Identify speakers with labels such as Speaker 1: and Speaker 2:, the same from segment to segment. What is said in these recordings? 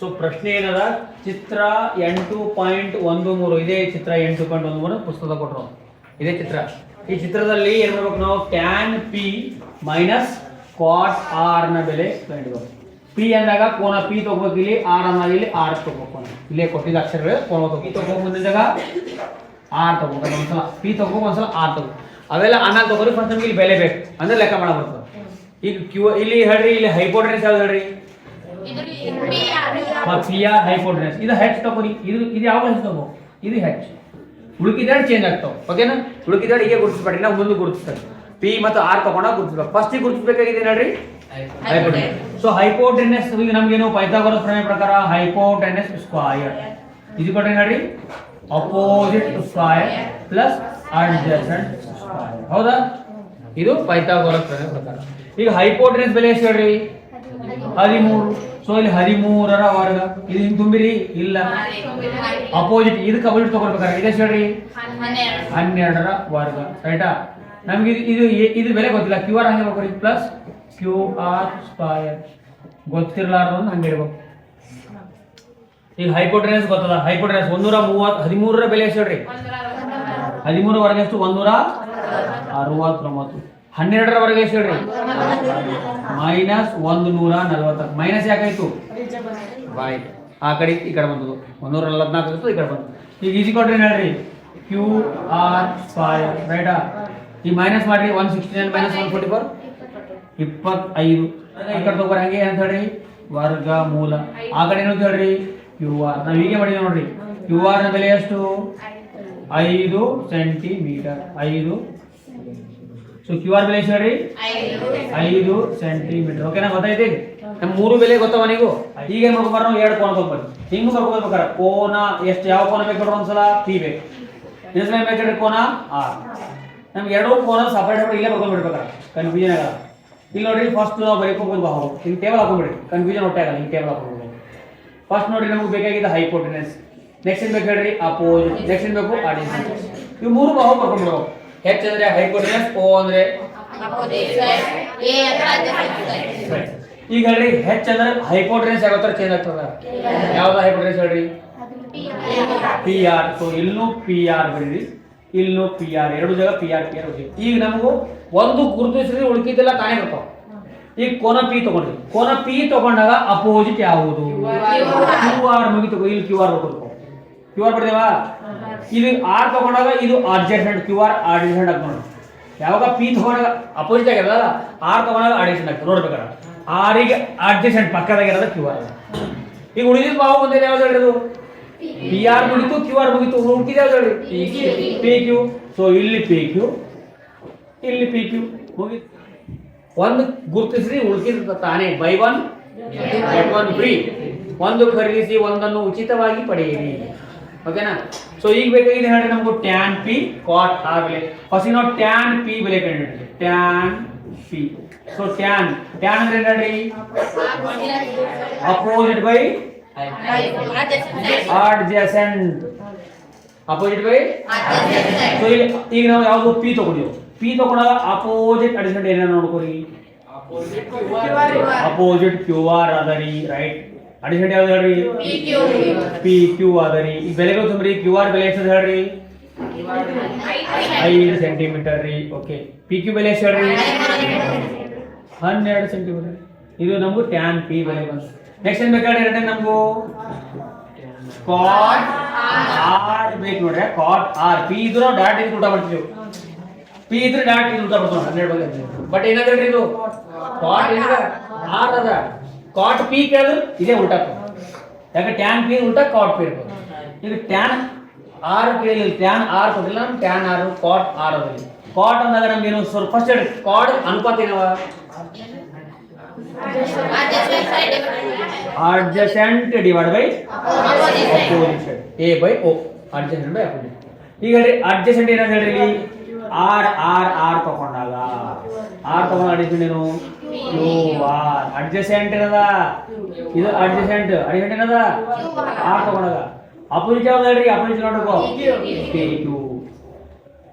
Speaker 1: So ಪ್ರಶ್ನೆ ಏನದ ಚಿತ್ರ 8.13 ಇದೇ ಚಿತ್ರ 8.13 ಪುಸ್ತಕದ ಕೊಟ್ಟರು ಇದೇ ಚಿತ್ರ. ಈ ಚಿತ್ರದಲ್ಲಿ ಏನು ಮಾಡ್ಬೇಕು ನಾವು tan P minus cot R ನ ಬೆಲೆ ಕಂಡುಹಿಡಿಯಬೇಕು. ಪಿ ಅಂದಾಗ ಕೋನ ಪಿ ತಗೋಬೇಕು, ಇಲ್ಲಿ ಆರ್ ಅಂದಾಗ ಇಲ್ಲಿ ಆರ್ ತಗೋಬೇಕು. ಇಲ್ಲೇ ಕೊಟ್ಟಿದ್ದ ಅಕ್ಷರಗಳು ಕೋನ ಪಿ ತಗೋಬೇಕು, ಮುಂದಿದ್ದಾಗ ಆರ್ ತಗೋಬೇಕು. ಒಂದ್ಸಲ ಪಿ ತಗೋಬೇಕು, ಒಂದ್ಸಲ ಆರ್ ತಗೋ. ಅವೆಲ್ಲ ಅನ್ನ ತಗೋರಿ ಫಸ್ಟ್ ನಮ್ಗೆ ಇಲ್ಲಿ ಬೆಲೆ ಬೇಕು ಅಂದ್ರೆ ಲೆಕ್ಕ ಮಾಡಬರ್ತದೆ. ಈಗ ಕ್ಯೂ ಇಲ್ಲಿ ಹೇಳ್ರಿ, ಇಲ್ಲಿ ಹೈಪೋಟೆನ್ಸ್ ಯಾವ್ದು ಹೇಳ್ರಿ? P R hypotenuse. ಇದು ಹೆಚ್ ತಗೋರಿ. ಇದು ಯಾವ ಹೆಚ್ ತಗೋ? ಇದು ಹೆಚ್. ಉಳುಕಿದಾಡ್ ಚೇಂಜ್ ಆಗ್ತಾವ. ಓಕೆನಾ? ಉಳುಕಿದಾಡ್ ಹೀಗೆ ಗುರುತಿಸ್ಬೇಡಿ, ನಾವು ಮುಂದೆ ಗುರುತಿಸ್ತಾರೆ. ಪಿ ಮತ್ತು ಆರ್ ತಗೊಂಡಾಗ ಗುರುತಿಸ್ಬೇಕು. ಫಸ್ಟ್ ಗುರುತಿಸ್ಬೇಕಾಗಿದೆ ನೋಡ್ರಿ ಹೈಪೋಟೆನ್ಸ್. ಸೊ ಹೈಪೋಟೆನ್ಸ್ ಈಗ ನಮ್ಗೇನು ಪೈಥಾಗೋರಸ್ ಪ್ರಮೇಯ ಪ್ರಕಾರ ಹೈಪೋಟೆನ್ಸ್ ಸ್ಕ್ವಯರ್ ಇದು ಕೊಟ್ಟರೆ ನೋಡ್ರಿ opposite square plus adjacent square. ಹೌದಾ? ಇದು ಪೈಥಾಗೋರಸ್ ಪ್ರಮೇಯ ಪ್ರಕಾರ. ಈಗ ಹೈಪೋಟೆನ್ಸ್ ಬೆಲೆ ಎಷ್ಟು ಹೇಳ್ರಿ? 13. ಸೊ ಇಲ್ಲಿ 13ರ ವರ್ಗ. ಇದು ಹಿಂಗೆ ತುಂಬಿರಿ ಇಲ್ಲ ಅಪೋಸಿಟ್ ಇದಕ್ಕೆ ಅಪೋಸಿಟ್ ತಗೊಳ್ಬೇಕಾರೆ ಇದೆಷ್ಟು ಹೇಳ್ರಿ? 12ರ ವರ್ಗ. ರೈಟಾ? ನಮ್ಗೆ ಇದು ಬೆಲೆ ಗೊತ್ತಿಲ್ಲ. ಕ್ಯೂ ಆರ್ ಹಂಗೆ ಬರ್ಕೊರಿ ಪ್ಲಸ್ ಕ್ಯೂ ಆರ್ ಸ್ಕ್ವಯರ್. ಗೊತ್ತಿರಲಾರ್ದು ಹಂಗೆ ಇಡ್ಬೇಕು. ಈಗ ಹೈಪೋಟೆನ್ಸ್ ಗೊತ್ತದ. ಹೈಪೋಟೆನ್ಸ್ 130 13ರ ಬೆಲೆ ಎಷ್ಟು ಹೇಳ್ರಿ? 13ರ ವರ್ಗ ಎಷ್ಟು? 169. 12ರ ವರ್ಗ ಎಷ್ಟು ಹೇಳ್ರಿ? ಮೈನಸ್ 140. ಮೈನಸ್ ಯಾಕಾಯ್ತು? ಬಾಯ್ ಆ ಕಡೆ ಈ ಕಡೆ ಬಂದದು. 144 ಇತ್ತು, ಈ ಕಡೆ ಬಂತು. ಈಗ ಈಜಿ ಕೊಟ್ರಿ ಹೇಳ್ರಿ ಕ್ಯೂ ಆರ್ ಸ್ಕ್ವಯರ್. ರೈಟಾ? ಈ ಮೈನಸ್ ಮಾಡ್ರಿ 169 ಮೈನಸ್ 144 25. ಈ ಕಡೆ ತಗೋರಿ ಹಂಗೆ ಅಂತ ಹೇಳ್ರಿ ವರ್ಗ ಮೂಲ. ಆ ಕಡೆ ಏನು ಹೇಳ್ರಿ ಕ್ಯೂ ಆರ್. ನಾವು ಹೀಗೆ ಮಾಡಿದ್ವಿ ನೋಡ್ರಿ. ಕ್ಯೂ ಆರ್ ನ ಬೆಲೆ ಎಷ್ಟು? 5 ಸೆಂಟಿಮೀಟರ್. 5. ಸೊ ಕ್ಯೂ ಆರ್ ಬೆಲೆ ಎಷ್ಟು ಹೇಳ್ರಿ? 5 ಸೆಂಟಿಮೀಟರ್. ಓಕೆನಾ? ಗೊತ್ತಾಯ್ತಿ? ನಮ್ಮ ಮೂರು ಬೆಲೆ ಗೊತ್ತವ ನೀವು. ಈಗ ಏನ್ ಮಾಡ್ಕೊಬಾರ ನಾವು 2 ಕೋನ ತಗೋಬಾರ. ಹಿಂಗೂ ಬರ್ಕೋಬೇಕಾರ ಕೋನ ಎಷ್ಟು ಯಾವ ಕೋನ ಬೇಕು ನೋಡ್ರಿ? ಒಂದ್ಸಲ ಪಿ ಬೇಕು, ಇನ್ನೊಂದ್ಸಲ ಬೇಕಾದ್ರೆ ಕೋನ ಆರ್. ನಮ್ಗೆ 2 ಕೋನ ಸಪರೇಟ್ ಇಲ್ಲೇ ಬರ್ಕೊಂಡ್ಬಿಡ್ಬೇಕಾರ, ಕನ್ಫ್ಯೂಷನ್ ಆಗಲ್ಲ. ಇಲ್ಲಿ ನೋಡ್ರಿ ಫಸ್ಟ್ ನಾವು ಬರೀಕೋಬಹುದು ಬಾಹು. ಹಿಂಗೆ ಟೇಬಲ್ ಹಾಕೊಂಡ್ಬಿಡಿ, ಕನ್ಫ್ಯೂಷನ್ ಹೊಟ್ಟೆ ಆಗಲ್ಲ. ಹಿಂಗೆ ಟೇಬಲ್ ಹಾಕೊಂಡ್ಬಿಡಿ. ಫಸ್ಟ್ ನೋಡ್ರಿ ನಮ್ಗೆ ಬೇಕಾಗಿದ್ದ ಹೈಪೋಟೆನ್ಸ್. ನೆಕ್ಸ್ಟ್ ಏನ್ ಬೇಕು ಹೇಳ್ರಿ? ಅಪೋಸಿಟ್. ನೆಕ್ಸ್ಟ್ ಏನ್ ಬೇಕು? ಅಡ್ಜಸೆಂಟ್. ಇವು ಮೂರು ಬಾಹು ಬರ್ಕೊಂಡ್ಬಿಡ್ಬೇಕು. ಹೆಚ್ ಅಂದ್ರೆ ಹೈಪೋಟೆನ್ಸ್, ಓ ಅಂದ್ರೆ ಈಗ ಹೇಳ್ರಿ ಹೆಚ್ ಅಂದ್ರೆ ಹೈಪೋಟೆನ್ಸ್ ಯಾವ ತರ ಚೇಂಜ್ ಆಗ್ತದ? ಯಾವ್ದು ಹೈಪೋಟೆನ್ಸ್ ಹೇಳ್ರಿ? P R. ಸೊ ಇಲ್ಲೂ ಪಿ ಆರ್ ಬರೀರಿ, ಇಲ್ಲೂ ಪಿ ಆರ್. ಎರಡು ಜಾಗ ಪಿ ಆರ್ ಹೋಗಿ. ಈಗ ನಮಗೂ ಒಂದು ಗುರುತಿಸಿದ್ರೆ ಉಳ್ಕಿದ್ದೆಲ್ಲ ತಾನೇ ಬರ್ತಾವ. ಈಗ ಕೋನ ಪಿ ತಗೊಂಡ್ರಿ. ಕೋನ ಪಿ ತಗೊಂಡಾಗ ಅಪೋಸಿಟ್ ಯಾವುದು? Q R. ಮುಗಿತು. ಇಲ್ಲಿ ಕ್ಯೂ ಆರ್ ಬರ್ಬೇಕು. ಕ್ಯೂ ಆರ್ ಬರ್ದೇವಾ? ಇದು ಆರ್ ತಗೊಂಡಾಗ ಇದು ಅಡ್ಜಸೆಂಟ್. ಕ್ಯೂ ಆರ್ ಅಡ್ಜಸೆಂಟ್ ಆಗಿ ನೋಡಿ. ಯಾವಾಗ ಪಿ ತಗೊಂಡಾಗ ಅಪೋಸಿಟ್ ಆಗ್ಯದ, ಆರ್ ತಗೊಂಡಾಗ ಅಡ್ಜಸೆಂಟ್ ಆಗ್ತದೆ. ನೋಡ್ಬೇಕಾರ ಆರಿಗೆ ಅಡ್ಜಸೆಂಟ್ ಪಕ್ಕದಾಗ ಇರೋದ ಕ್ಯೂ ಆರ್. ಈಗ ಉಳಿದಿದ್ದು ಬಾವು ಬಂದಿದೆ ಯಾವ್ದು ಹೇಳಿದ್ರು? ಪಿ ಆರ್ ಮುಗಿತು, ಕ್ಯೂ ಆರ್ ಮುಗಿತು. ಉಳಿದಿದೆ ಯಾವ್ದು ಹೇಳಿ? P Q. ಸೊ ಇಲ್ಲಿ ಪಿ ಕ್ಯೂ, ಇಲ್ಲಿ ಪಿ ಕ್ಯೂ ಮುಗಿತು. ಒಂದು ಗುರುತಿಸಿ ಉಳಿದ ತಾನೇ buy one get one free. ಒಂದು ಖರೀದಿಸಿ ಒಂದನ್ನು ಉಚಿತವಾಗಿ ಪಡೆಯಿರಿ. ಓಕೆನಾ? ಸೊ ಈಗ ಬೇಕಾಗಿದೆ ಹೇಳ್ರಿ ನಮಗೂ ಟ್ಯಾನ್ ಪಿ ಕಾಟ್ ಆರ್ ಬೆಲೆ. ಫಸ್ಟ್ ನಾವು ಟ್ಯಾನ್ ಪಿ ಬೆಲೆ ಕಂಡುಹಿಡಿದ್ವಿ. Tan P. ಸೊ ಟ್ಯಾನ್ ಅಂದ್ರೆ ಹೇಳ್ರಿ opposite by adjacent. Opposite by. So ಈಗ ನಾವು ಯಾವ್ದು ಪಿ ತಗೊಂಡಿವಿ. ಪಿ ತಗೊಂಡಾಗ ಅಪೋಸಿಟ್ ಅಡ್ಜಸೆಂಟ್ ಏನ ನೋಡ್ಕೊರಿ? ಅಪೋಸಿಟ್ ಕ್ಯೂ ಆರ್ ಅದರಿ. ರೈಟ್? ಅಡ್ಜಸೆಂಟ್ ಯಾವ್ದು ಹೇಳ್ರಿ? ಪಿ ಕ್ಯೂ ಅದರಿ. ಈ ಬೆಲೆಗಳು ತುಂಬ್ರಿ. ಕ್ಯೂ ಆರ್ ಬೆಲೆ ಎಷ್ಟು ಹೇಳ್ರಿ? 5 ಸೆಂಟಿಮೀಟರ್ ರೀ. ಓಕೆ. ಪಿ ಕ್ಯೂ ಬೆಲೆ ಎಷ್ಟು ಹೇಳ್ರಿ? 12 ಸೆಂಟಿಮೀಟರ್. ಇದು ನಮಗೂ ಟ್ಯಾನ್ ಪಿ ಬೆಲೆ ಬಂತು. ನೆಕ್ಸ್ಟ್ ಏನ್ ಬೇಕಾದ್ರೆ ಹೇಳ್ರಿ ನಮಗೂ ಕಾಟ್ ಆರ್ ಬೇಕು ನೋಡ್ರಿ. Cot R. ಪಿ ಇದ್ರು ಡಾಟ್ ಇದು ಉಲ್ಟಾ ಬರ್ತೀವಿ. ಪಿ ಇದ್ರೆ ಡಾಟ್ ಇದು ಉಲ್ಟಾ ಬರ್ತಾವ 12 ಬಗ್ಗೆ. ಬಟ್ ಏನಾದ್ರಿ ಇದು ಕಾಟ್ ಇಲ್ಲ ಆರ್ ಅದ. ಕಾಟ್ ಪಿ ಕೇಳಿದ್ರು ಇದೇ ಉಲ್ಟಾ. ಯಾಕೆ ಟ್ಯಾನ್ ಪಿ ಉಲ್ಟಾ ಕಾಟ್ ಪಿ ಇರ್ಬೋದು. ಇದು ಟ್ಯಾನ್ ಆರ್ ಕೇಳಿ ಟ್ಯಾನ್ ಆರ್ ಕೊಟ್ಟಿಲ್ಲ, ಟ್ಯಾನ್ ಆರ್ ಕಾಟ್ ಆರ್ ಅದಲ್ಲಿ. ಕಾಟ್ ಅಂದಾಗ ನಮ್ಗೆ ಏನು ಸ್ವಲ್ಪ ಫಸ್ಟ್ ಹೇಳಿ ಕಾಟ್ ಅನುಪಾತ ಏನವ? Adjacent divide by opposite. A by O. Adjacent by opposite. ಈಗ ಹೇಳ್ರಿ ಅಡ್ಜಸೆಂಟ್ ಏನಂತ ಹೇಳ್ರಿ? ಆರ್ ಆರ್ ಆರ್ ತಗೊಂಡಾಗ ಆರ್ ತಗೊಂಡ ಅಡ್ಜಸೆಂಟ್ ಏನು? Q R. ಅಡ್ಜಸೆಂಟ್ ಏನದ? ಇದು ಅಡ್ಜಸೆಂಟ್. ಅಡ್ಜಸೆಂಟ್ ಏನದ? ಆರ್ ತಗೊಂಡಾಗ. ಅಪೋಸಿಟ್ ಯಾವ್ದು ಹೇಳ್ರಿ? ಅಪೋಸಿಟ್ ನೋಡ್ಬೇಕು P Q.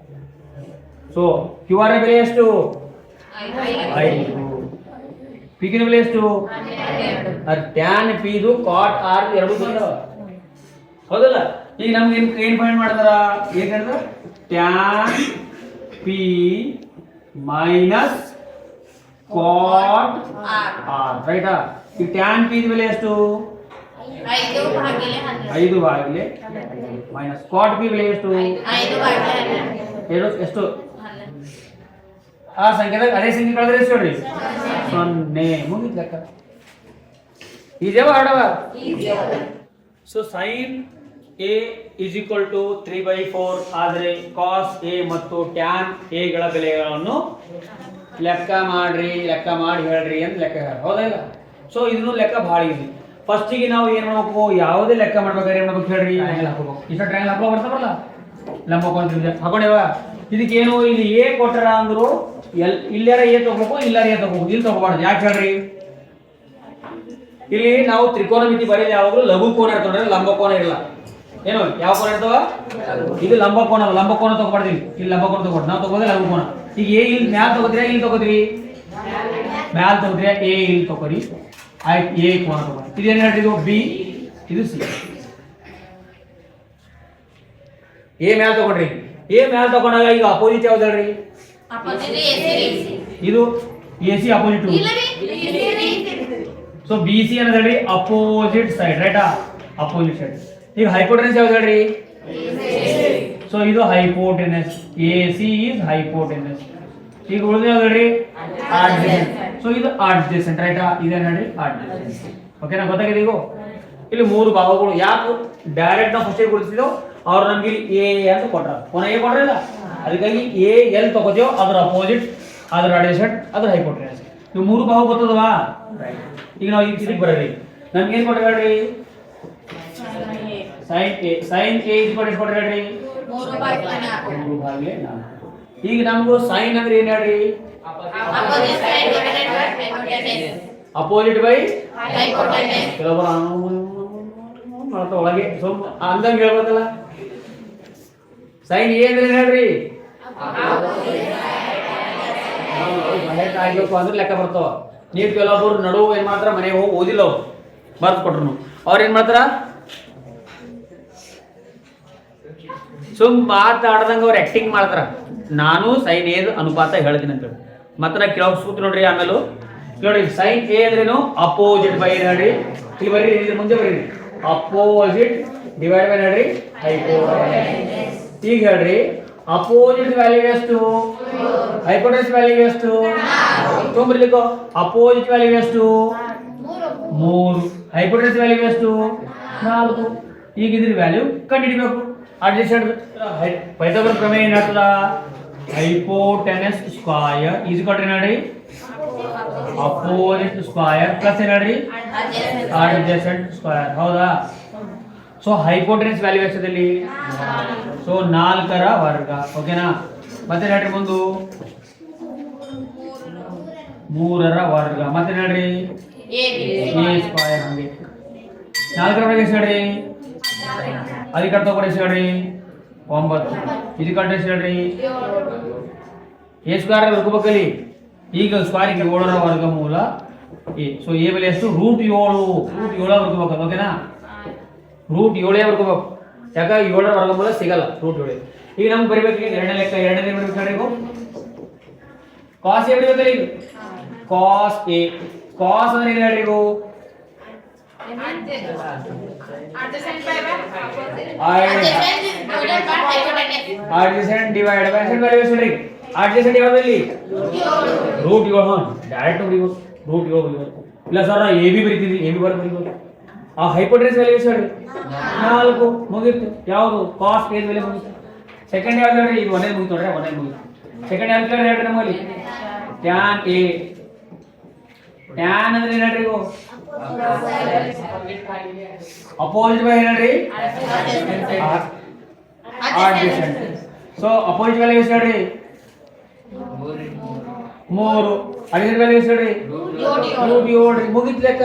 Speaker 1: So Q R ಬೆಲೆ ಎಷ್ಟು? 5. ಪಿಗಿನ ಬೆಲೆ ಎಷ್ಟು? ಟ್ಯಾನ್ ಪಿ ಇದು ಕಾಟ್ ಆರ್ ಎರಡು ಬಂದವ ಹೌದಲ್ಲ. ಈಗ ನಮ್ಗೆ ಏನ್ ಫೈಂಡ್ ಮಾಡ್ತಾರ? ಏನ್ ಹೇಳ್ತಾರ? Tan P minus cot R ರೈಟಾ. ಈ ಟ್ಯಾನ್ ಪಿ ಬೆಲೆ ಎಷ್ಟು? 5 ಭಾಗಿಲೆ ಮೈನಸ್ ಕಾಟ್ ಪಿ ಬೆಲೆ ಎಷ್ಟು? 5 ಎಷ್ಟು? ಆ ಸಂಖ್ಯೆದಾಗ ಅದೇ ಸಂಖ್ಯೆ ಕಳೆದ್ರೆ ಎಷ್ಟು ಹೇಳ್ರಿ? 0. ಮುಗಿತ್ ಲೆಕ್ಕ. ಇದೇವ ಆಡವ. So sin A is equal to 3/4 ಆದರೆ ಕಾಸ್ ಎ ಮತ್ತು ಟ್ಯಾನ್ ಎ ಗಳ ಬೆಲೆಗಳನ್ನು ಲೆಕ್ಕ ಮಾಡ್ರಿ, ಲೆಕ್ಕ ಮಾಡಿ ಹೇಳ್ರಿ ಅಂತ ಲೆಕ್ಕ ಹೇಳ ಹೌದಾ ಇಲ್ಲ? ಸೊ ಇದನ್ನು ಲೆಕ್ಕ ಭಾಳ ಈಸಿ. ಫಸ್ಟಿಗೆ ನಾವು ಏನು ಮಾಡ್ಬೇಕು? ಯಾವುದೇ ಲೆಕ್ಕ ಮಾಡ್ಬೇಕಾದ್ರೆ ಏನು ಮಾಡ್ಬೇಕು ಹೇಳ್ರಿ? ಟ್ರಯಾಂಗಲ್ ಹಾಕೋಬೇಕು. ಇಷ್ಟ ಟ್ರಯಾಂಗಲ್ ಹಾಕೋ ಬರ್ತಾವಲ್ಲ ಲಂಬಕೋನ ತ್ರಿಭುಜ ಹಾಕೊಂಡೇವ. ಇದಕ್ಕೇನು ಇಲ್ಲಿ ಎ ಕೊಟ್ಟರ ಅಂದ್ರು ಇಲ್ಲಾರ ಎ ತಗೋಬೇಕು, ಇಲ್ಲಾರ ಎ ತಗೋಬೇಕು, ಇಲ್ಲಿ ತಗೋಬಾರ್ದು. ಯಾಕೆ ಹೇಳ್ರಿ? ಇಲ್ಲಿ ನಾವು ತ್ರಿಕೋನಮಿತಿ ಬರೆಯೋದು ಯಾವಾಗಲೂ ಲಘು ಕೋನ ಇರ್ತವ್ರೆ, ಲಂಬಕೋನ ಇರಲ್ಲ. ಏನು ಯಾವ ಕೋನ ಇರ್ತಾವ? ಇದು ಲಂಬಕೋನ, ಲಂಬಕೋನ ತಗೋಬಾರ್ದು. ಇಲ್ಲಿ ಲಂಬಕೋನ ತಗೋಬಾರ್ದು, ನಾವು ತಗೋದೇ ಲಘುಕೋನ. ಈಗ ಎ ಇಲ್ಲಿ ಮ್ಯಾಲ್ ತಗೋದ್ರಿ, ಇಲ್ಲಿ ತಗೋದ್ರಿ, ಮ್ಯಾಲ್ ತಗೋದ್ರಿ, ಎ ಇಲ್ಲಿ ತಗೋರಿ, ಆಯ್ತು ಎ ಕೋನ ತಗೋರಿ. ಇದೇನು ಹೇಳ್ರಿ? ಇದು ಬಿ, ಇದು ಸಿ. ಎ ಮ್ಯಾಲ್ ತಗೊಂಡ್ರಿ, ಎ ಮ್ಯಾಲ್ ತಗೊಂಡಾಗ ಈಗ ಅಪೋಸಿಟ್ ಯಾವ್ದು ಹೇಳ್ರಿ? ಇದು A C opposite. So B C ಅನ್ನೋದ್ರಿ ಅಪೋಸಿಟ್ ಸೈಡ್ ರೈಟಾ, ಅಪೋಸಿಟ್ ಸೈಡ್. ಈಗ ಹೈಪೋಟೆನಸ್ ಯಾವ್ದು ಹೇಳ್ರಿ? ಸೊ ಇದು hypotenuse, A C is hypotenuse. ಈಗ ಉಳಿದ ಯಾವ್ದು ಹೇಳ್ರಿ? ಅಡ್ಜಸೆಂಟ್. ಸೊ ಇದು ಅಡ್ಜಸೆಂಟ್ ರೈಟಾ, ಇದೇನು ಹೇಳ್ರಿ? ಅಡ್ಜಸೆಂಟ್. ಓಕೆನಾ? ಗೊತ್ತಾಗಿದೆ. ಈಗ ಇಲ್ಲಿ 3 ಭಾಗಗಳು. ಯಾಕೆ ಡೈರೆಕ್ಟ್ ನಾವು ಫಸ್ಟ್ ಗುರುತಿಸಿದೆವು? ಅವ್ರು ನಮ್ಗೆ ಇಲ್ಲಿ ಎ ಅಂತ ಕೊಟ್ರ, ಕೋನ ಎ ಕೊಟ್ರಲ್ಲ, ಅದಕ್ಕಾಗಿ ಎ ಎಲ್ ತಗೋತೀವೋ ಅದ್ರ ಅಪೋಸಿಟ್, ಅದ್ರ ಅಡ್ಜಸೆಂಟ್, ಅದ್ರ ಹೈಪೋಟೆನಸ್. ಇವು 3 ಭಾಗ ಗೊತ್ತದವಾ? ಈಗ ನಾವು ಇದಕ್ಕೆ ಬರೋರಿ. ನಮ್ಗೆ ಏನ್ ಕೊಟ್ಟ ಹೇಳ್ರಿ? Sine A. Sign A is ಕೊಟ್ಟ ಹೇಳ್ರಿ 3/4. ಈಗ ನಮಗೂ ಸೈನ್ ಅಂದ್ರೆ ಏನ್ ಹೇಳ್ರಿ? Opposite by hypotenuse. ಕೆಲವೊಬ್ಬರು ಒಳಗೆ ಸ್ವಲ್ಪ ಅಂದಂಗೆ ಹೇಳ್ಬೇಕಲ್ಲ. ಸೈನ್ ಎ ಅಂದ್ರೆ ಏನ್ ಹೇಳ್ರಿ? ಆಗ್ಬೇಕು ಅಂದ್ರೆ ಲೆಕ್ಕ ಬರ್ತಾವ. ನೀವು ಕೆಲವೊಬ್ಬರು ನಡುವು ಏನ್ ಮಾಡ್ತಾರ, ಮನೆಗೆ ಹೋಗಿ ಓದಿಲ್ಲ, ಅವ್ರು ಬರ್ದು ಕೊಟ್ರು, ಅವ್ರು ಏನ್ ಮಾಡ್ತಾರ? ಸುಮ್ ಮಾತಾಡ್ದಂಗ ಅವ್ರು ಆಕ್ಟಿಂಗ್ ಮಾಡ್ತಾರ. ನಾನು ಸೈನ್ ಎ ಅನುಪಾತ ಹೇಳ್ತೀನಿ ಅಂತ ಹೇಳಿ ಮತ್ತೆ ನಾ ಕೇಳೋ ಸೂತ್ರ ನೋಡ್ರಿ. ಆಮೇಲೆ ನೋಡಿ ಸೈನ್ ಎ ಅಂದ್ರೇನು? ಅಪೋಸಿಟ್ ಬೈ ಹೇಳ್ರಿ. ಇಲ್ಲಿ ಬರ್ರಿ, ಇಲ್ಲಿ ಮುಂದೆ ಬರ್ರಿ, ಅಪೋಸಿಟ್ ಡಿವೈಡ್ ಬೈ ಹೇಳ್ರಿ ಹೈಪೋಟೆನಸ್. ಈಗ ಹೇಳ್ರಿ ಅಪೋಸಿಟ್ ವ್ಯಾಲ್ಯೂ ಎಷ್ಟು? ಹೈಪೋಟೆನಸ್ ವ್ಯಾಲ್ಯೂ ಎಷ್ಟು? ತೊಂಬರ್ಲಿಕ್ಕೋ. ಅಪೋಸಿಟ್ ವ್ಯಾಲ್ಯೂ ಎಷ್ಟು? 3. ಹೈಪೋಟೆನಸ್ ವ್ಯಾಲ್ಯೂ ಎಷ್ಟು? 4. ಈಗ ಇದ್ರ ವ್ಯಾಲ್ಯೂ ಕಂಡುಹಿಡಿಬೇಕು. ಅಡ್ಜಸೆಂಟ್ ಪೈಥಾಗರಸ್ ಪ್ರಮೇಯ ಏನ್ ಹೇಳ್ತದ? Hypotenuse square is equal to ನೋಡಿ ಅಪೋಸಿಟ್ ಸ್ಕ್ವಯರ್ ಪ್ಲಸ್ ಏನ್ ಹೇಳ್ರಿ ಅಡ್ಜಸೆಂಟ್ ಸ್ಕ್ವಯರ್. ಹೌದಾ? ಸೊ ಹೈಪೋಟೆನಸ್ ವ್ಯಾಲ್ಯೂ ಎಷ್ಟದಲ್ಲಿ? ಸೊ 4ರ ವರ್ಗ. ಓಕೆನಾ? ಮತ್ತೆ ಹೇಳ್ರಿ ಮುಂದು 3ರ ವರ್ಗ. ಮತ್ತೆ ಹೇಳ್ರಿ ಎ ಸ್ಕ್ವಯರ್. ಹಂಗೆ 4ರ ವರ್ಗ ಎಷ್ಟು ಹೇಳ್ರಿ? ಅದಕ್ಕೆ ತಗೊಳ್ಳಿ ಎಷ್ಟು ಹೇಳ್ರಿ? 9. ಇದಕ್ಕೆ ಎಷ್ಟು ಹೇಳ್ರಿ? ಎ ಸ್ಕ್ವೇರ್ ಬರ್ಕೋಬೇಕಲ್ಲಿ. ಈಗ ಸ್ಕ್ವೇರ್ 7ರ ವರ್ಗಮೂಲ ಎ. ಸೊ ಎ ಬೆಲೆ ಎಷ್ಟು? √7. √7 ಬರ್ಕೋಬೇಕು. ಓಕೆನಾ? √7 ಬರ್ಕೋಬೇಕು. ಯಾಕ 7ರ ವರ್ಗಮೂಲ ಸಿಗಲ್ಲ √7. ಈಗ ನಮ್ಗೆ ಬರಿಬೇಕು ಎರಡನೇ ಲೆಕ್ಕ. ಎರಡನೇ ಬರ್ಬೇಕು ಹೇಳ್ರಿ. ಕಾಸ್ ಎ ಬರಿಬೇಕಲ್ಲ. ಈಗ ಕಾಸ್ ಎ. ಕಾಸ್ ಅಂದ್ರೆ ಏನು ಹೇಳ್ರಿ? Adjacent divide by adjacent value ಎಷ್ಟು ರೀ? ಅಡ್ಜಸೆಂಟ್ ಯಾವ್ದಲ್ಲಿ? √7. ಡೈರೆಕ್ಟ್ ಬರೀಬಹುದು √7. ಇಲ್ಲ ಸರ್ ನಾ ಎ ಬಿ ಬರೀತಿದ್ವಿ, ಎ ಬಿ ಬರೀಬಹುದು. ಆ ಹೈಪೋಟೆನಸ್ ವ್ಯಾಲ್ಯೂ ಎಷ್ಟು ಹೇಳಿ? 4. ಮುಗೀತು. ಯಾವುದು? ಕಾಸ್ ಎ ಬೆಲೆ ಮುಗೀತು. ಸೆಕೆಂಡ್ ಯಾವ್ದು ಹೇಳ್ರಿ? ಇದು ಒಂದೇ ಮುಗಿತು ನೋಡ್ರಿ, ಒಂದೇ ಮುಗಿತು. ಸೆಕೆಂಡ್ ಯಾವ್ದು ಹೇಳ್ರಿ ನಮ್ಮಲ್ಲಿ? Tan A. ಟ್ಯಾನ್ ಅಂದ್ರೆ ಏನು ಹೇಳ್ರಿ? ಇದು ಅಪೋಸಿಟ್ ಬೈ ಹೇಳ್ರಿ ಅಡ್ಜಸೆಂಟ್. ಸೊ ಅಪೋಸಿಟ್ ವ್ಯಾಲ್ಯೂ ಎಷ್ಟು ಹೇಳ್ರಿ? 3. ಅಡ್ಜಸೆಂಟ್ ವ್ಯಾಲ್ಯೂ ಎಷ್ಟು ಹೇಳ್ರಿ? √7. ಮುಗಿತ್ ಲೆಕ್ಕ.